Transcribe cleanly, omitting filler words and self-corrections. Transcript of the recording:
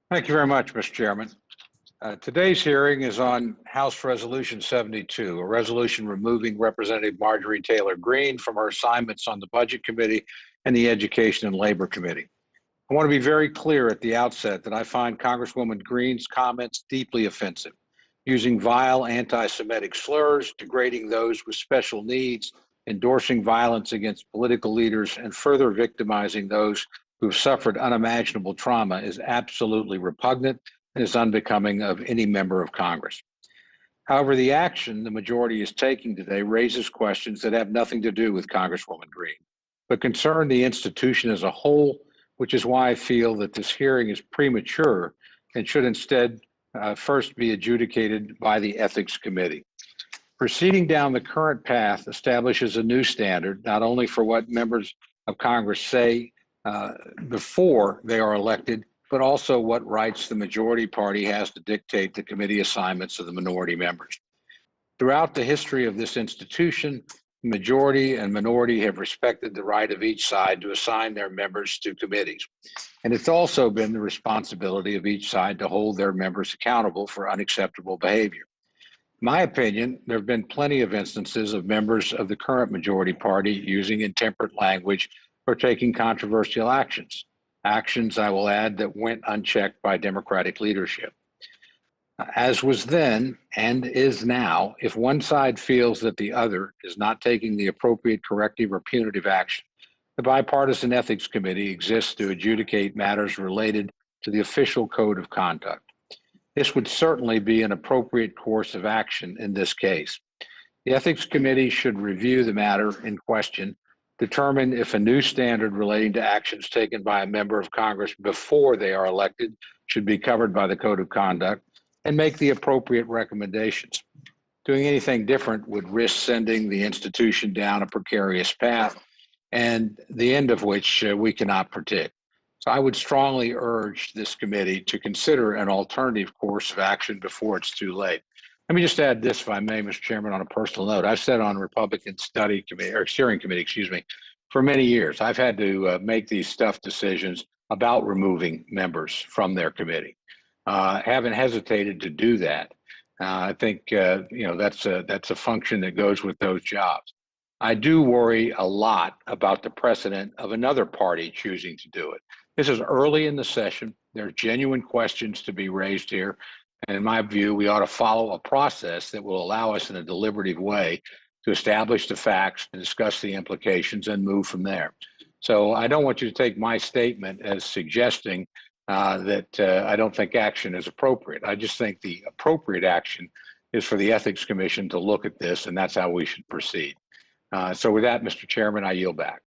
Thank you very much, Mr. Chairman. Today's hearing is on House Resolution 72, a resolution removing Representative Marjorie Taylor Greene from her assignments on the Budget Committee and the Education and Labor Committee. I want to be very clear at the outset that I find Congresswoman Greene's comments deeply offensive, using vile anti-Semitic slurs, degrading those with special needs, endorsing violence against political leaders, and further victimizing those who have suffered unimaginable trauma is absolutely repugnant and is unbecoming of any member of Congress. However, the action the majority is taking today raises questions that have nothing to do with Congresswoman Greene, but concern the institution as a whole, which is why I feel that this hearing is premature and should instead first be adjudicated by the Ethics Committee. Proceeding down the current path establishes a new standard, not only for what members of Congress say before they are elected, but also what rights the majority party has to dictate the committee assignments of the minority members. Throughout the history of this institution, majority and minority have respected the right of each side to assign their members to committees. And it's also been the responsibility of each side to hold their members accountable for unacceptable behavior. In my opinion, there have been plenty of instances of members of the current majority party using intemperate language or taking controversial actions. Actions, I will add, that went unchecked by Democratic leadership. As was then and is now, if one side feels that the other is not taking the appropriate corrective or punitive action, the Bipartisan Ethics Committee exists to adjudicate matters related to the official code of conduct. This would certainly be an appropriate course of action in this case. The Ethics Committee should review the matter in question, determine if a new standard relating to actions taken by a member of Congress before they are elected should be covered by the Code of Conduct, and make the appropriate recommendations. Doing anything different would risk sending the institution down a precarious path, and the end of which we cannot predict. So I would strongly urge this committee to consider an alternative course of action before it's too late. Let me just add this, if I may, Mr. Chairman, on a personal note. I've sat on Republican steering committee, for many years. I've had to make these tough decisions about removing members from their committee. Haven't hesitated to do that. I think that's a function that goes with those jobs. I do worry a lot about the precedent of another party choosing to do it. This is early in the session. There are genuine questions to be raised here. And in my view, we ought to follow a process that will allow us in a deliberative way to establish the facts, to discuss the implications, and move from there. So I don't want you to take my statement as suggesting that I don't think action is appropriate. I just think the appropriate action is for the Ethics Commission to look at this, and that's how we should proceed. So with that, Mr. Chairman, I yield back.